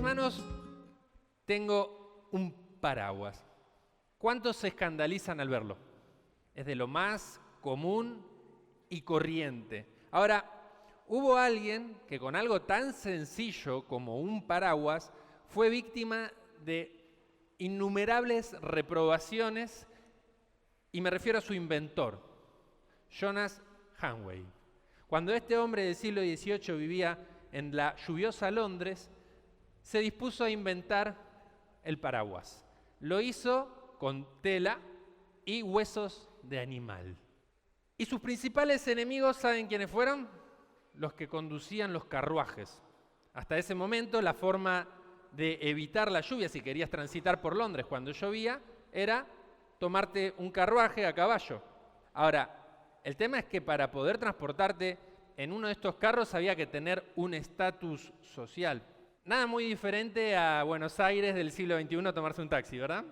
mis manos tengo un paraguas. ¿Cuántos se escandalizan al verlo? Es de lo más común y corriente. Ahora, hubo alguien que con algo tan sencillo como un paraguas fue víctima de innumerables reprobaciones, y me refiero a su inventor, Jonas Hanway. Cuando este hombre del siglo XVIII vivía en la lluviosa Londres, se dispuso a inventar el paraguas. Lo hizo con tela y huesos de animal. Y sus principales enemigos, ¿saben quiénes fueron? Los que conducían los carruajes. Hasta ese momento, la forma de evitar la lluvia, si querías transitar por Londres cuando llovía, era tomarte un carruaje a caballo. Ahora, el tema es que para poder transportarte en uno de estos carros había que tener un estatus social. Nada muy diferente a Buenos Aires del siglo XXI tomarse un taxi, ¿verdad?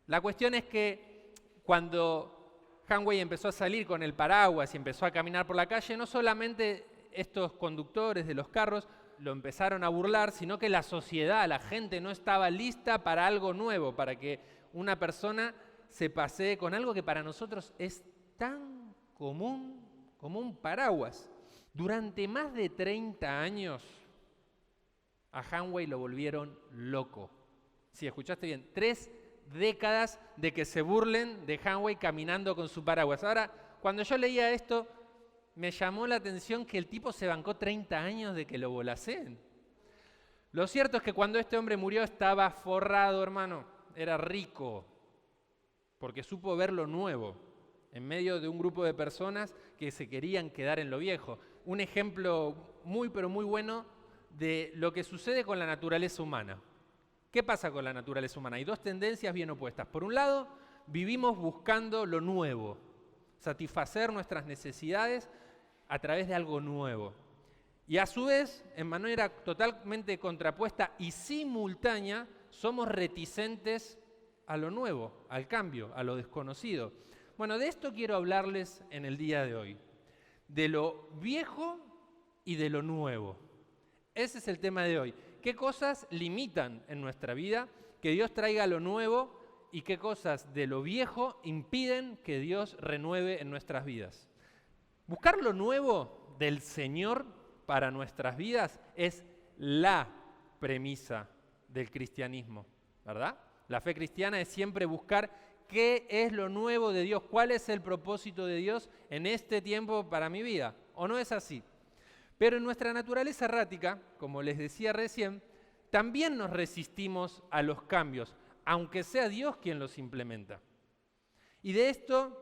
La cuestión es que cuando Hanway empezó a salir con el paraguas y empezó a caminar por la calle, no solamente estos conductores de los carros lo empezaron a burlar, sino que la sociedad, la gente no estaba lista para algo nuevo, para que una persona se pasee con algo que para nosotros es tan común como un paraguas. Durante más de 30 años a Hanway lo volvieron loco. Si escuchaste bien, 3 décadas de que se burlen de Hanway caminando con su paraguas. Ahora, cuando yo leía esto, me llamó la atención que el tipo se bancó 30 años de que lo bolaceen. Lo cierto es que cuando este hombre murió estaba forrado, hermano. Era rico, porque supo ver lo nuevo en medio de un grupo de personas que se querían quedar en lo viejo. Un ejemplo muy, pero muy bueno de lo que sucede con la naturaleza humana. ¿Qué pasa con la naturaleza humana? Hay dos tendencias bien opuestas. Por un lado, vivimos buscando lo nuevo, satisfacer nuestras necesidades a través de algo nuevo. Y a su vez, en manera totalmente contrapuesta y simultánea, somos reticentes a lo nuevo, al cambio, a lo desconocido. Bueno, de esto quiero hablarles en el día de hoy, de lo viejo y de lo nuevo. Ese es el tema de hoy. ¿Qué cosas limitan en nuestra vida que Dios traiga lo nuevo y qué cosas de lo viejo impiden que Dios renueve en nuestras vidas? Buscar lo nuevo del Señor para nuestras vidas es la premisa del cristianismo, ¿verdad? La fe cristiana es siempre buscar qué es lo nuevo de Dios, cuál es el propósito de Dios en este tiempo para mi vida, ¿o no es así? Pero en nuestra naturaleza errática, como les decía recién, también nos resistimos a los cambios, aunque sea Dios quien los implementa. Y de esto,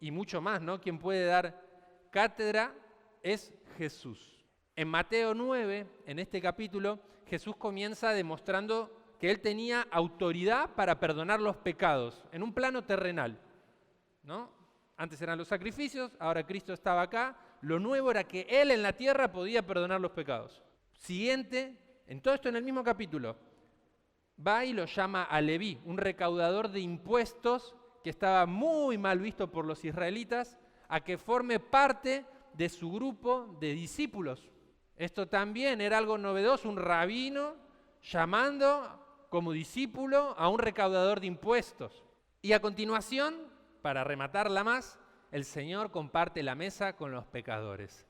y mucho más, ¿no? Quien puede dar cátedra es Jesús. En Mateo 9, en este capítulo, Jesús comienza demostrando que Él tenía autoridad para perdonar los pecados, en un plano terrenal, ¿no? Antes eran los sacrificios, ahora Cristo estaba acá. Lo nuevo era que Él en la tierra podía perdonar los pecados. Siguiente, en todo esto en el mismo capítulo, va y lo llama a Leví, un recaudador de impuestos que estaba muy mal visto por los israelitas, a que forme parte de su grupo de discípulos. Esto también era algo novedoso, un rabino llamando como discípulo a un recaudador de impuestos. Y a continuación, para rematarla más, el Señor comparte la mesa con los pecadores.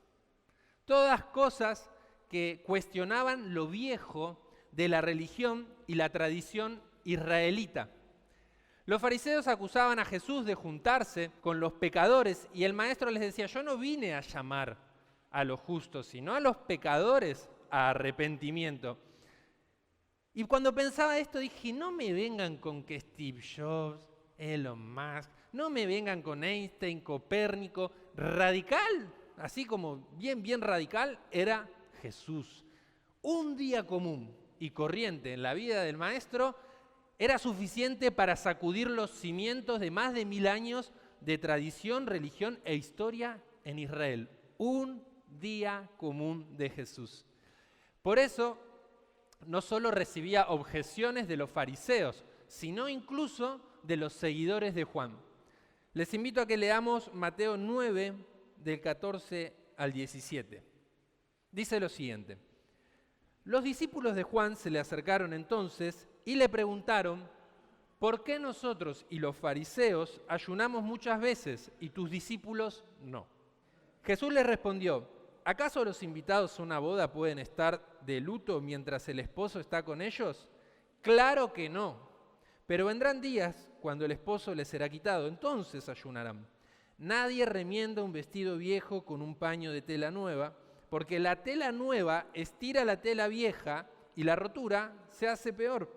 Todas cosas que cuestionaban lo viejo de la religión y la tradición israelita. Los fariseos acusaban a Jesús de juntarse con los pecadores y el maestro les decía, yo no vine a llamar a los justos, sino a los pecadores a arrepentimiento. Y cuando pensaba esto dije, no me vengan con que Steve Jobs, Elon Musk, no me vengan con Einstein, Copérnico, radical, así como bien radical, era Jesús. Un día común y corriente en la vida del maestro era suficiente para sacudir los cimientos de más de 1000 años de tradición, religión e historia en Israel. Un día común de Jesús. Por eso, no solo recibía objeciones de los fariseos, sino incluso de los seguidores de Juan. Les invito a que leamos Mateo 9, del 14 al 17. Dice lo siguiente. Los discípulos de Juan se le acercaron entonces y le preguntaron: ¿por qué nosotros y los fariseos ayunamos muchas veces y tus discípulos no? Jesús les respondió: ¿acaso los invitados a una boda pueden estar de luto mientras el esposo está con ellos? Claro que no, pero vendrán días cuando el esposo les será quitado, entonces ayunarán. Nadie remienda un vestido viejo con un paño de tela nueva, porque la tela nueva estira la tela vieja y la rotura se hace peor.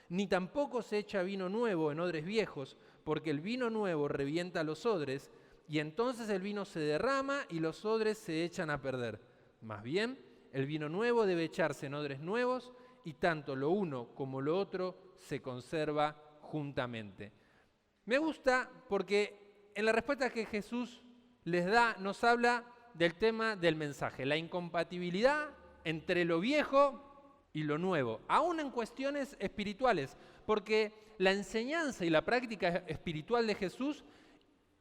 Ni tampoco se echa vino nuevo en odres viejos, porque el vino nuevo revienta los odres, y entonces el vino se derrama y los odres se echan a perder. Más bien, el vino nuevo debe echarse en odres nuevos, y tanto lo uno como lo otro se conserva juntamente. Me gusta porque en la respuesta que Jesús les da, nos habla del tema del mensaje, la incompatibilidad entre lo viejo y lo nuevo, aún en cuestiones espirituales, porque la enseñanza y la práctica espiritual de Jesús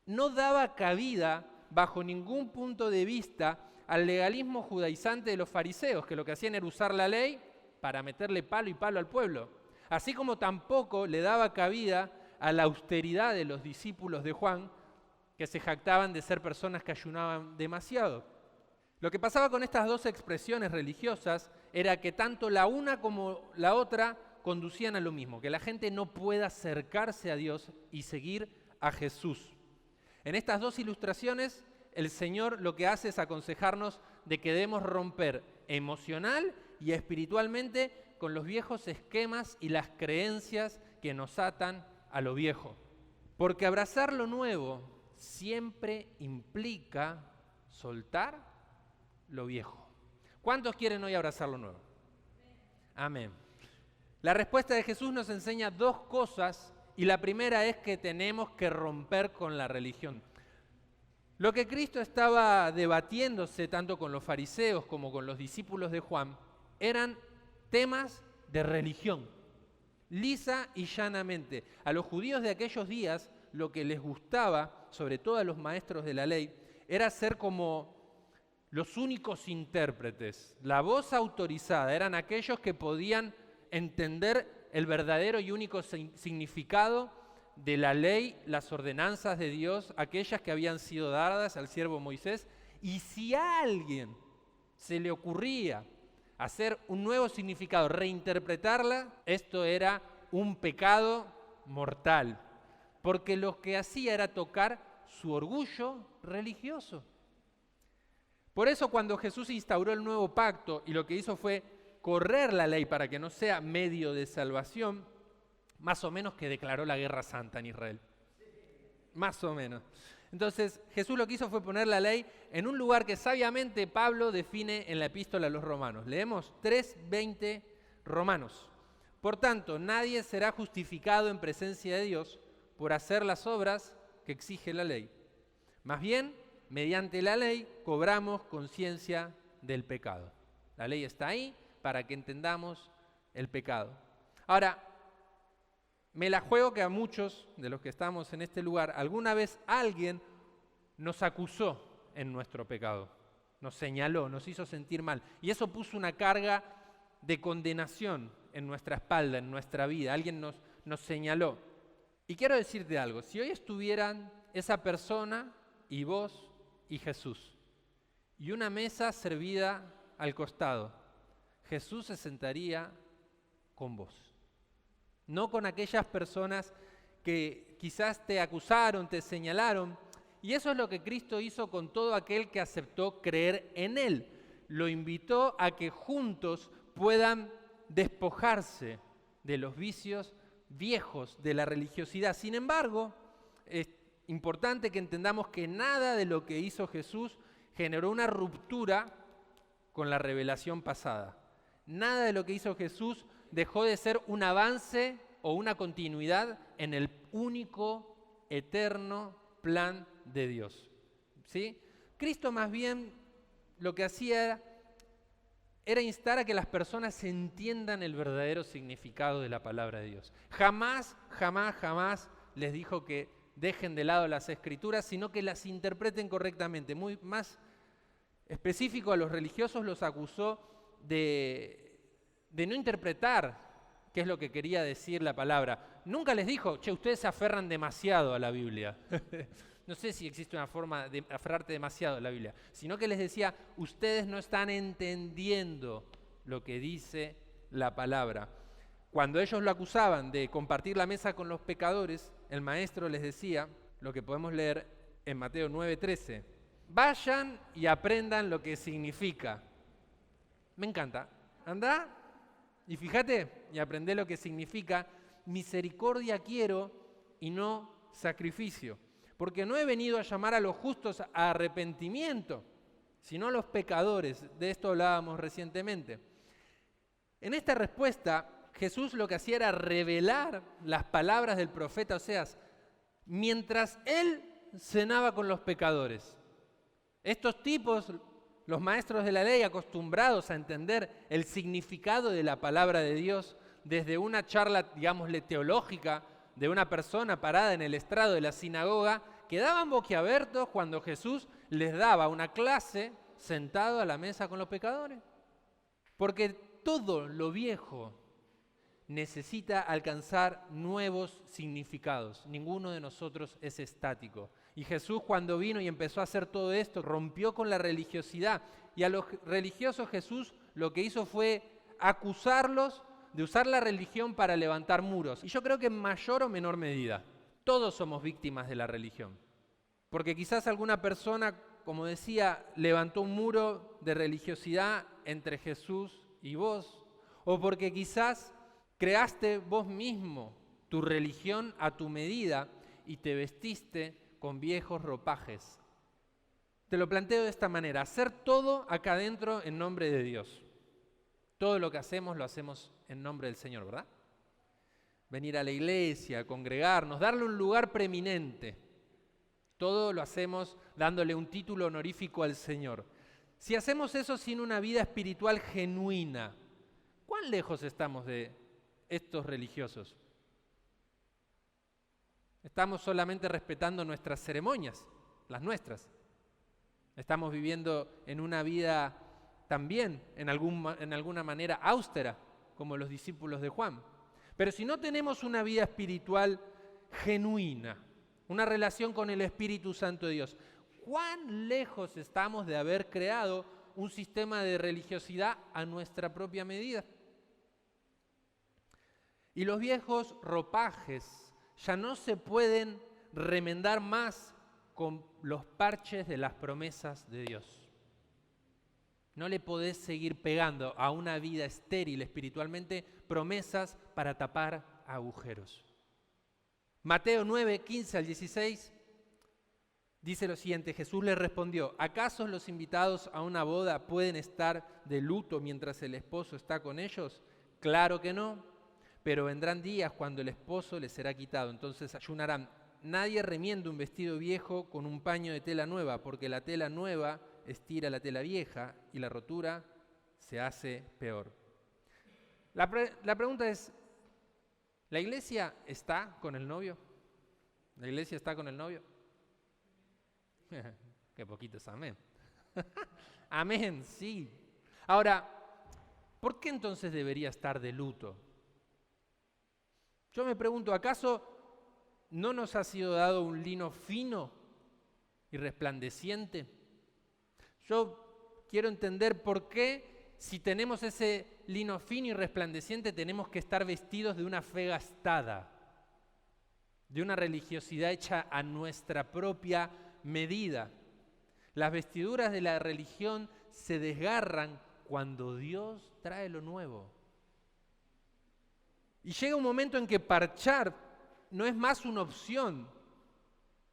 no daba cabida bajo ningún punto de vista al legalismo judaizante de los fariseos, que lo que hacían era usar la ley para meterle palo y palo al pueblo, así como tampoco le daba cabida a la austeridad de los discípulos de Juan, que se jactaban de ser personas que ayunaban demasiado. Lo que pasaba con estas dos expresiones religiosas era que tanto la una como la otra conducían a lo mismo, que la gente no pueda acercarse a Dios y seguir a Jesús. En estas dos ilustraciones, el Señor lo que hace es aconsejarnos de que debemos romper emocional y espiritualmente con los viejos esquemas y las creencias que nos atan a lo viejo. Porque abrazar lo nuevo siempre implica soltar lo viejo. ¿Cuántos quieren hoy abrazar lo nuevo? Amén. La respuesta de Jesús nos enseña dos cosas, y la primera es que tenemos que romper con la religión. Lo que Cristo estaba debatiéndose tanto con los fariseos como con los discípulos de Juan eran temas de religión, lisa y llanamente. A los judíos de aquellos días lo que les gustaba, sobre todo a los maestros de la ley, era ser como los únicos intérpretes. La voz autorizada eran aquellos que podían entender el verdadero y único significado de la ley, las ordenanzas de Dios, aquellas que habían sido dadas al siervo Moisés. Y si a alguien se le ocurría hacer un nuevo significado, reinterpretarla, esto era un pecado mortal, porque lo que hacía era tocar su orgullo religioso. Por eso cuando Jesús instauró el nuevo pacto y lo que hizo fue correr la ley para que no sea medio de salvación, más o menos que declaró la guerra santa en Israel. Más o menos. Entonces Jesús lo que hizo fue poner la ley en un lugar que sabiamente Pablo define en la epístola a los romanos. Leemos 3:20 Romanos. Por tanto, nadie será justificado en presencia de Dios por hacer las obras que exige la ley. Más bien, mediante la ley cobramos conciencia del pecado. La ley está ahí para que entendamos el pecado. Ahora, me la juego que a muchos de los que estamos en este lugar, alguna vez alguien nos acusó en nuestro pecado, nos señaló, nos hizo sentir mal, y eso puso una carga de condenación en nuestra espalda, en nuestra vida. Alguien nos señaló. Y quiero decirte algo, si hoy estuvieran esa persona y vos y Jesús, y una mesa servida al costado, Jesús se sentaría con vos. No con aquellas personas que quizás te acusaron, te señalaron. Y eso es lo que Cristo hizo con todo aquel que aceptó creer en Él. Lo invitó a que juntos puedan despojarse de los vicios viejos de la religiosidad. Sin embargo, es importante que entendamos que nada de lo que hizo Jesús generó una ruptura con la revelación pasada. Nada de lo que hizo Jesús dejó de ser un avance o una continuidad en el único, eterno plan de Dios. ¿Sí? Cristo más bien lo que hacía era instar a que las personas entiendan el verdadero significado de la palabra de Dios. Jamás les dijo que dejen de lado las Escrituras, sino que las interpreten correctamente. Muy más específico, a los religiosos los acusó de de no interpretar qué es lo que quería decir la palabra. Nunca les dijo, che, ustedes se aferran demasiado a la Biblia. No sé si existe una forma de aferrarte demasiado a la Biblia, sino que les decía, ustedes no están entendiendo lo que dice la palabra. Cuando ellos lo acusaban de compartir la mesa con los pecadores, el maestro les decía, lo que podemos leer en Mateo 9:13, vayan y aprendan lo que significa. Me encanta. Andá y fíjate y aprendé lo que significa misericordia quiero y no sacrificio. Porque no he venido a llamar a los justos a arrepentimiento, sino a los pecadores. De esto hablábamos recientemente. En esta respuesta, Jesús lo que hacía era revelar las palabras del profeta Oseas mientras él cenaba con los pecadores. Estos tipos, los maestros de la ley, acostumbrados a entender el significado de la palabra de Dios desde una charla, digámosle, teológica, de una persona parada en el estrado de la sinagoga, quedaban boquiabiertos cuando Jesús les daba una clase sentado a la mesa con los pecadores. Porque todo lo viejo necesita alcanzar nuevos significados. Ninguno de nosotros es estático. Y Jesús, cuando vino y empezó a hacer todo esto, rompió con la religiosidad. Y a los religiosos Jesús lo que hizo fue acusarlos de usar la religión para levantar muros. Y yo creo que en mayor o menor medida, todos somos víctimas de la religión. Porque quizás alguna persona, como decía, levantó un muro de religiosidad entre Jesús y vos. O porque quizás creaste vos mismo tu religión a tu medida y te vestiste con viejos ropajes. Te lo planteo de esta manera, hacer todo acá adentro en nombre de Dios. Todo lo que hacemos lo hacemos en nombre del Señor, ¿verdad? Venir a la iglesia, congregarnos, darle un lugar preeminente. Todo lo hacemos dándole un título honorífico al Señor. Si hacemos eso sin una vida espiritual genuina, ¿cuán lejos estamos de estos religiosos? Estamos solamente respetando nuestras ceremonias, las nuestras. Estamos viviendo en una vida también, en alguna manera, austera, como los discípulos de Juan. Pero si no tenemos una vida espiritual genuina, una relación con el Espíritu Santo de Dios, ¿cuán lejos estamos de haber creado un sistema de religiosidad a nuestra propia medida? Y los viejos ropajes ya no se pueden remendar más con los parches de las promesas de Dios. No le podés seguir pegando a una vida estéril espiritualmente promesas para tapar agujeros. Mateo 9, 15 al 16 dice lo siguiente, Jesús le respondió, ¿acaso los invitados a una boda pueden estar de luto mientras el esposo está con ellos? Claro que no, pero vendrán días cuando el esposo les será quitado, entonces ayunarán. Nadie remienda un vestido viejo con un paño de tela nueva, porque la tela nueva estira la tela vieja y la rotura se hace peor. La pregunta es, ¿la iglesia está con el novio? ¿La iglesia está con el novio? Qué poquito es amén. Amén, sí. Ahora, ¿por qué entonces debería estar de luto? Yo me pregunto, ¿acaso no nos ha sido dado un lino fino y resplandeciente? Yo quiero entender por qué, si tenemos ese lino fino y resplandeciente, tenemos que estar vestidos de una fe gastada, de una religiosidad hecha a nuestra propia medida. Las vestiduras de la religión se desgarran cuando Dios trae lo nuevo. Y llega un momento en que parchar no es más una opción.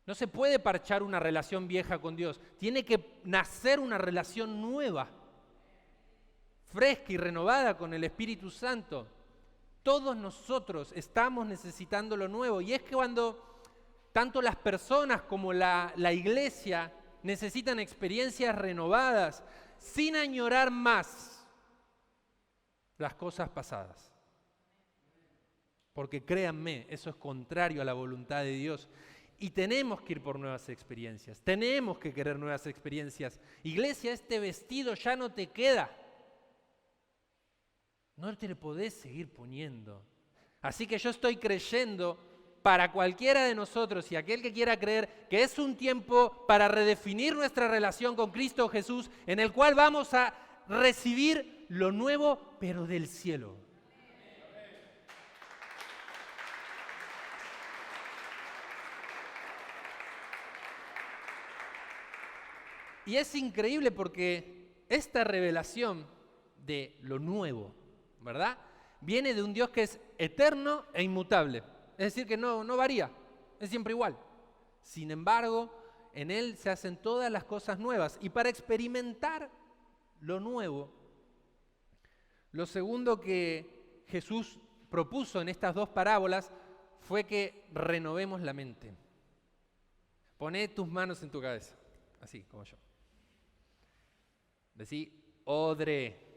No se puede parchar una relación vieja con Dios. Tiene que nacer una relación nueva, fresca y renovada con el Espíritu Santo. Todos nosotros estamos necesitando lo nuevo. Y es que cuando tanto las personas como la iglesia necesitan experiencias renovadas, sin añorar más las cosas pasadas. Porque créanme, eso es contrario a la voluntad de Dios. Y tenemos que ir por nuevas experiencias, tenemos que querer nuevas experiencias. Iglesia, este vestido ya no te queda. no te le podés seguir poniendo. Así que yo estoy creyendo para cualquiera de nosotros y aquel que quiera creer que es un tiempo para redefinir nuestra relación con Cristo Jesús, en el cual vamos a recibir lo nuevo, pero del cielo. Y es increíble porque esta revelación de lo nuevo, ¿verdad?, viene de un Dios que es eterno e inmutable. Es decir, que no varía, es siempre igual. Sin embargo, en Él se hacen todas las cosas nuevas. Y para experimentar lo nuevo, lo segundo que Jesús propuso en estas dos parábolas fue que renovemos la mente. Poné tus manos en tu cabeza, así como yo. Decí, odre.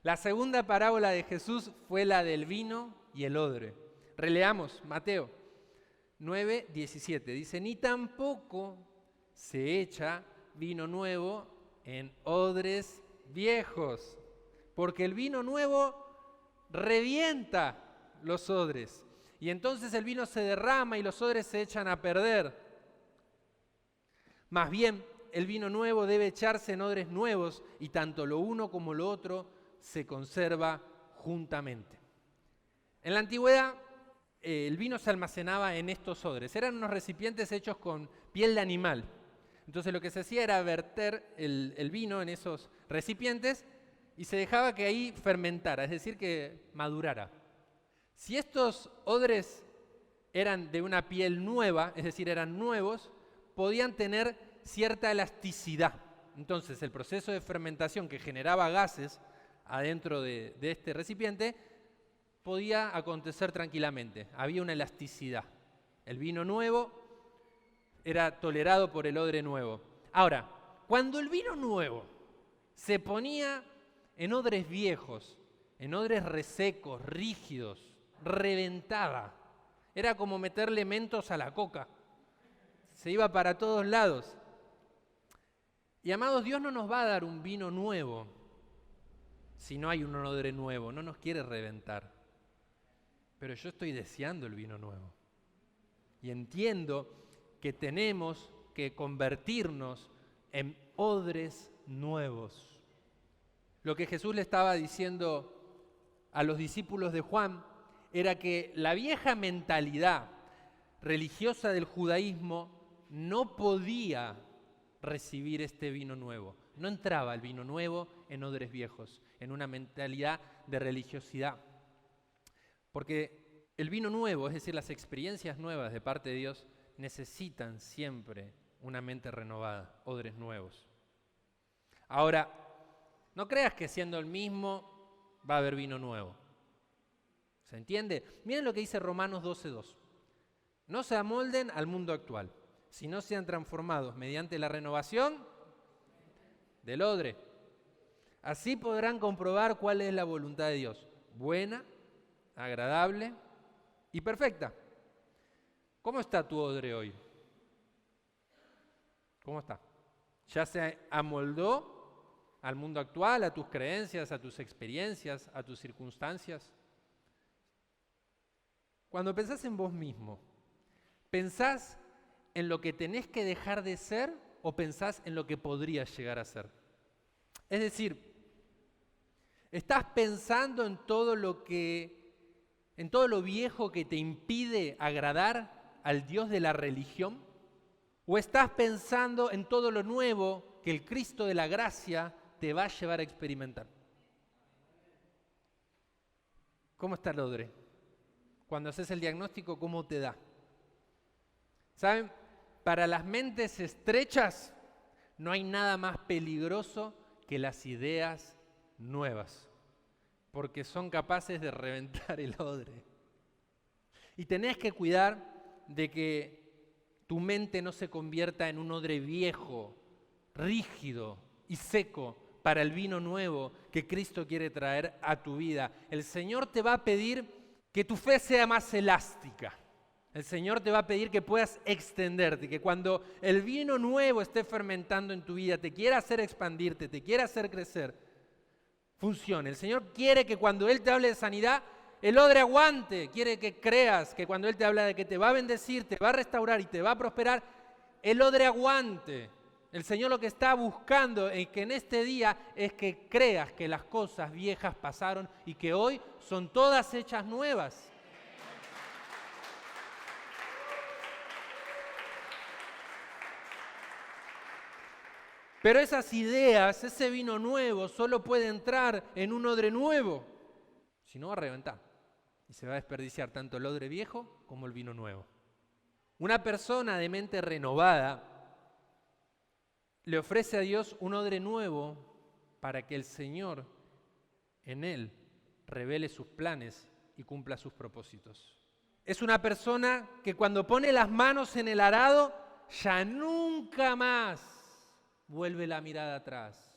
La segunda parábola de Jesús fue la del vino y el odre. Releamos Mateo 9:17. Dice, ni tampoco se echa vino nuevo en odres viejos, porque el vino nuevo revienta los odres, y entonces el vino se derrama y los odres se echan a perder. Más bien, el vino nuevo debe echarse en odres nuevos, y tanto lo uno como lo otro se conserva juntamente. En la antigüedad, el vino se almacenaba en estos odres. Eran unos recipientes hechos con piel de animal. Entonces lo que se hacía era verter el vino en esos recipientes y se dejaba que ahí fermentara, es decir, que madurara. Si estos odres eran de una piel nueva, es decir, eran nuevos, podían tener cierta elasticidad. Entonces el proceso de fermentación que generaba gases adentro de este recipiente podía acontecer tranquilamente. Había una elasticidad. El vino nuevo era tolerado por el odre nuevo. Ahora, cuando el vino nuevo se ponía en odres viejos, en odres resecos, rígidos, reventaba, era como meterle mentos a la coca. Se iba para todos lados. Y amados, Dios no nos va a dar un vino nuevo si no hay un odre nuevo, no nos quiere reventar. Pero yo estoy deseando el vino nuevo. Y entiendo que tenemos que convertirnos en odres nuevos. Lo que Jesús le estaba diciendo a los discípulos de Juan era que la vieja mentalidad religiosa del judaísmo no podía recibir este vino nuevo. No entraba el vino nuevo en odres viejos, en una mentalidad de religiosidad. Porque el vino nuevo, es decir, las experiencias nuevas de parte de Dios, necesitan siempre una mente renovada, odres nuevos. Ahora, no creas que siendo el mismo va a haber vino nuevo. ¿Se entiende? Miren lo que dice Romanos 12:2. No se amolden al mundo actual, sino sean transformados mediante la renovación del odre. Así podrán comprobar cuál es la voluntad de Dios, buena, agradable y perfecta. ¿Cómo está tu odre hoy? ¿Cómo está? ¿Ya se amoldó al mundo actual, a tus creencias, a tus experiencias, a tus circunstancias? Cuando pensás en vos mismo, ¿pensás en lo que tenés que dejar de ser o pensás en lo que podrías llegar a ser? Es decir, ¿estás pensando en todo lo viejo que te impide agradar al Dios de la religión? ¿O estás pensando en todo lo nuevo que el Cristo de la gracia te va a llevar a experimentar? ¿Cómo está el odre? Cuando haces el diagnóstico, ¿cómo te da? ¿Saben? Para las mentes estrechas no hay nada más peligroso que las ideas nuevas, porque son capaces de reventar el odre. Y tenés que cuidar de que tu mente no se convierta en un odre viejo, rígido y seco para el vino nuevo que Cristo quiere traer a tu vida. El Señor te va a pedir que tu fe sea más elástica. El Señor te va a pedir que puedas extenderte, que cuando el vino nuevo esté fermentando en tu vida, te quiera hacer expandirte, te quiera hacer crecer, funcione. El Señor quiere que cuando Él te hable de sanidad, el odre aguante. Quiere que creas que cuando Él te habla de que te va a bendecir, te va a restaurar y te va a prosperar, el odre aguante. El Señor lo que está buscando es que en este día es que creas que las cosas viejas pasaron y que hoy son todas hechas nuevas. Pero esas ideas, ese vino nuevo, solo puede entrar en un odre nuevo. Si no, va a reventar. Y se va a desperdiciar tanto el odre viejo como el vino nuevo. Una persona de mente renovada le ofrece a Dios un odre nuevo para que el Señor en él revele sus planes y cumpla sus propósitos. Es una persona que cuando pone las manos en el arado, ya nunca más vuelve la mirada atrás.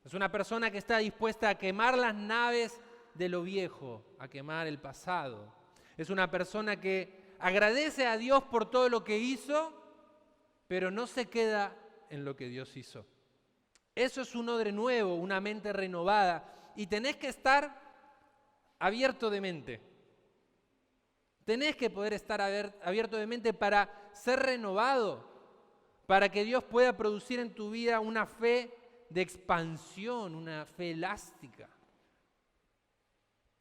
Es una persona que está dispuesta a quemar las naves de lo viejo, a quemar el pasado. Es una persona que agradece a Dios por todo lo que hizo, pero no se queda en lo que Dios hizo. Eso es un odre nuevo, una mente renovada, y tenés que estar abierto de mente. Tenés que poder estar abierto de mente para ser renovado, para que Dios pueda producir en tu vida una fe de expansión, una fe elástica.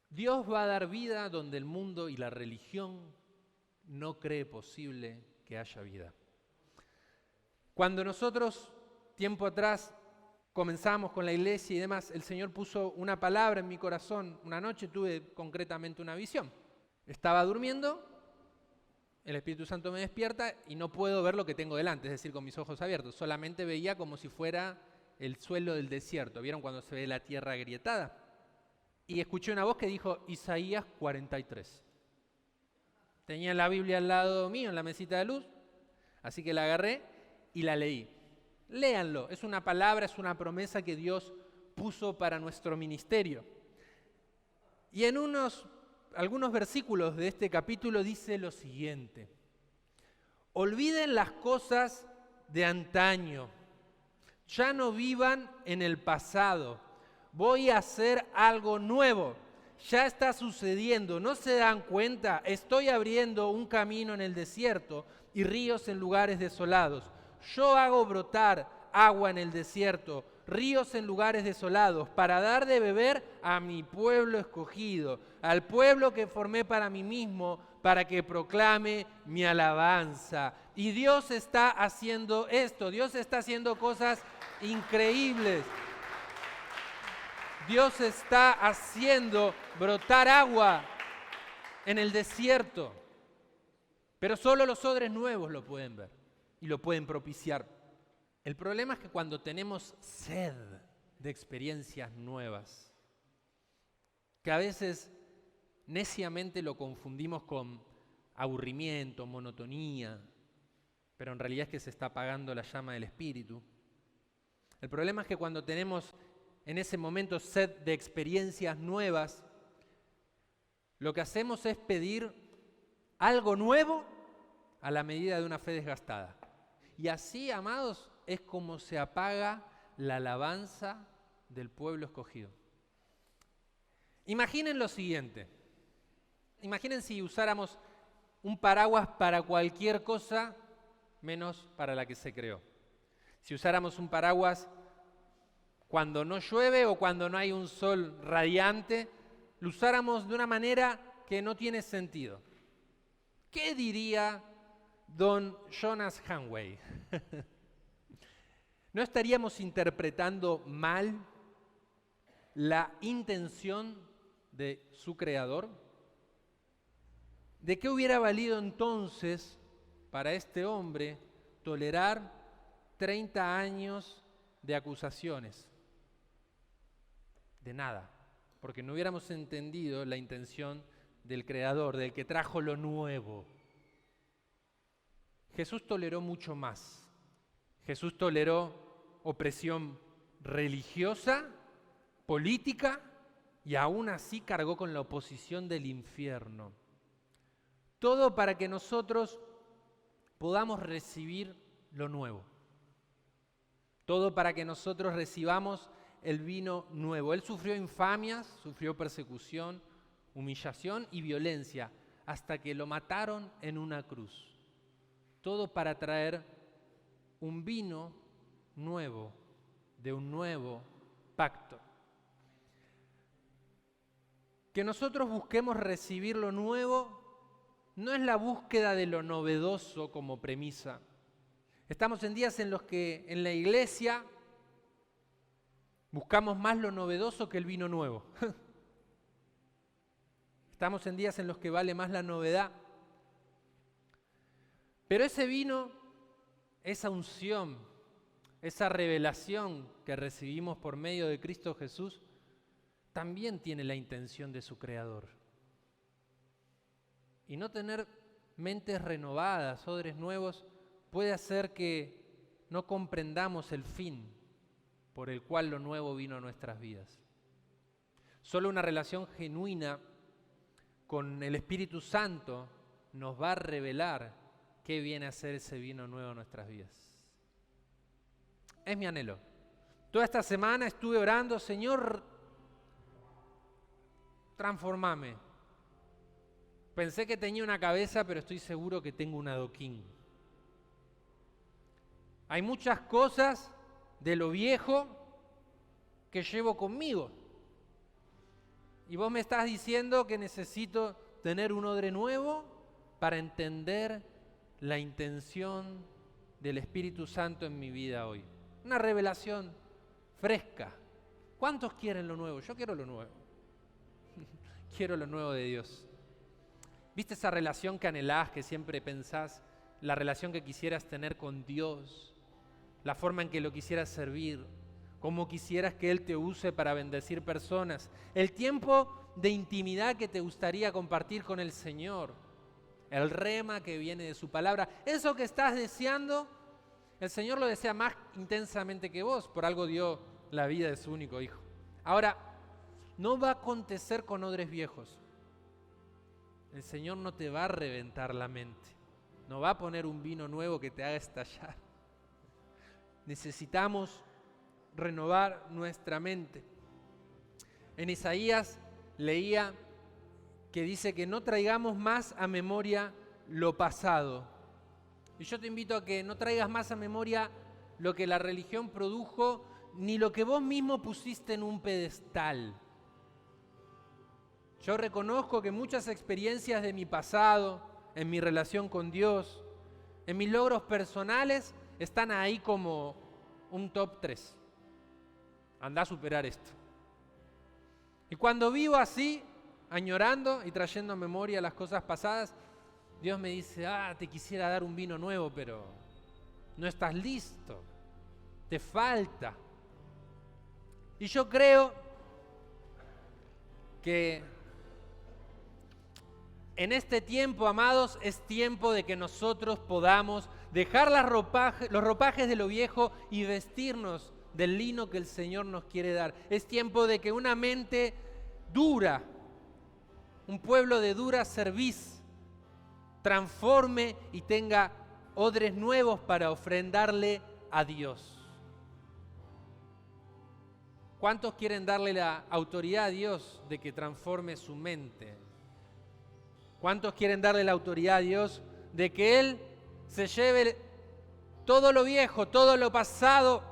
Dios va a dar vida donde el mundo y la religión no cree posible que haya vida. Cuando nosotros, tiempo atrás, comenzamos con la iglesia y demás, el Señor puso una palabra en mi corazón. Una noche tuve concretamente una visión. Estaba durmiendo, el Espíritu Santo me despierta y no puedo ver lo que tengo delante, es decir, con mis ojos abiertos. Solamente veía como si fuera el suelo del desierto. ¿Vieron cuando se ve la tierra agrietada? Y escuché una voz que dijo, Isaías 43. Tenía la Biblia al lado mío en la mesita de luz, así que la agarré y la leí. Léanlo, es una palabra, es una promesa que Dios puso para nuestro ministerio. Y en algunos versículos de este capítulo dice lo siguiente: olviden las cosas de antaño, ya no vivan en el pasado, voy a hacer algo nuevo, ya está sucediendo, ¿no se dan cuenta? Estoy abriendo un camino en el desierto y ríos en lugares desolados. Yo hago brotar agua en el desierto, ríos en lugares desolados, para dar de beber a mi pueblo escogido, al pueblo que formé para mí mismo, para que proclame mi alabanza. Y Dios está haciendo esto, Dios está haciendo cosas increíbles. Dios está haciendo brotar agua en el desierto, pero solo los odres nuevos lo pueden ver y lo pueden propiciar. El problema es que cuando tenemos sed de experiencias nuevas, que a veces neciamente lo confundimos con aburrimiento, monotonía, pero en realidad es que se está apagando la llama del Espíritu. El problema es que cuando tenemos en ese momento sed de experiencias nuevas, lo que hacemos es pedir algo nuevo a la medida de una fe desgastada. Y así, amados, es como se apaga la alabanza del pueblo escogido. Imaginen lo siguiente. Imaginen si usáramos un paraguas para cualquier cosa menos para la que se creó. Si usáramos un paraguas cuando no llueve o cuando no hay un sol radiante, lo usáramos de una manera que no tiene sentido. ¿Qué diría don Jonas Hanway? ¿No estaríamos interpretando mal la intención de su creador? ¿De qué hubiera valido entonces para este hombre tolerar 30 años de acusaciones? De nada, porque no hubiéramos entendido la intención del creador, del que trajo lo nuevo. Jesús toleró mucho más. Jesús toleró opresión religiosa, política, y aún así cargó con la oposición del infierno. Todo para que nosotros podamos recibir lo nuevo. Todo para que nosotros recibamos el vino nuevo. Él sufrió infamias, sufrió persecución, humillación y violencia, hasta que lo mataron en una cruz. Todo para traer un vino nuevo, de un nuevo pacto. Que nosotros busquemos recibir lo nuevo no es la búsqueda de lo novedoso como premisa. Estamos en días en los que en la iglesia buscamos más lo novedoso que el vino nuevo. Estamos en días en los que vale más la novedad. Pero ese vino, esa unción, esa revelación que recibimos por medio de Cristo Jesús, también tiene la intención de su Creador. Y no tener mentes renovadas, odres nuevos, puede hacer que no comprendamos el fin por el cual lo nuevo vino a nuestras vidas. Solo una relación genuina con el Espíritu Santo nos va a revelar qué viene a ser ese vino nuevo a nuestras vidas. Es mi anhelo. Toda esta semana estuve orando, Señor, transformame. Pensé que tenía una cabeza, pero estoy seguro que tengo un adoquín. Hay muchas cosas de lo viejo que llevo conmigo. Y vos me estás diciendo que necesito tener un odre nuevo para entender la intención del Espíritu Santo en mi vida hoy. Una revelación fresca. ¿Cuántos quieren lo nuevo? Yo quiero lo nuevo. Quiero lo nuevo de Dios. ¿Viste esa relación que anhelás, que siempre pensás? La relación que quisieras tener con Dios. La forma en que lo quisieras servir. Cómo quisieras que Él te use para bendecir personas. El tiempo de intimidad que te gustaría compartir con el Señor. El rema que viene de su palabra. Eso que estás deseando, el Señor lo desea más intensamente que vos. Por algo dio la vida de su único Hijo. Ahora, no va a acontecer con odres viejos. El Señor no te va a reventar la mente. No va a poner un vino nuevo que te haga estallar. Necesitamos renovar nuestra mente. En Isaías leía que dice que no traigamos más a memoria lo pasado. Y yo te invito a que no traigas más a memoria lo que la religión produjo, ni lo que vos mismo pusiste en un pedestal. Yo reconozco que muchas experiencias de mi pasado, en mi relación con Dios, en mis logros personales, están ahí como un top 3. Andá a superar esto. Y cuando vivo así, añorando y trayendo a memoria las cosas pasadas, Dios me dice, te quisiera dar un vino nuevo, pero no estás listo, te falta. Y yo creo que en este tiempo, amados, es tiempo de que nosotros podamos dejar los ropajes de lo viejo y vestirnos del lino que el Señor nos quiere dar. Es tiempo de que una mente dura, un pueblo de dura cerviz, transforme y tenga odres nuevos para ofrendarle a Dios. ¿Cuántos quieren darle la autoridad a Dios de que transforme su mente? ¿Cuántos quieren darle la autoridad a Dios de que Él se lleve todo lo viejo, todo lo pasado,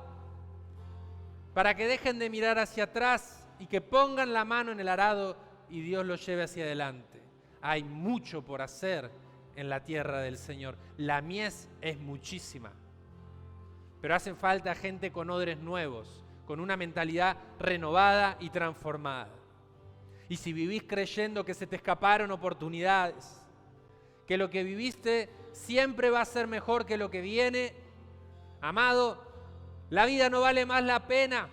para que dejen de mirar hacia atrás y que pongan la mano en el arado y Dios lo lleve hacia adelante? Hay mucho por hacer en la tierra del Señor. La mies es muchísima, pero hace falta gente con odres nuevos, con una mentalidad renovada y transformada. Y si vivís creyendo que se te escaparon oportunidades, que lo que viviste siempre va a ser mejor que lo que viene, amado, la vida no vale más la pena.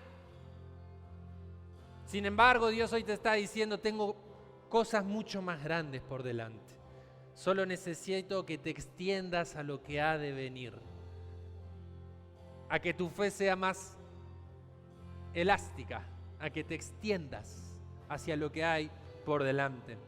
Sin embargo, Dios hoy te está diciendo, tengo cosas mucho más grandes por delante. Solo necesito que te extiendas a lo que ha de venir, a que tu fe sea más elástica, a que te extiendas hacia lo que hay por delante.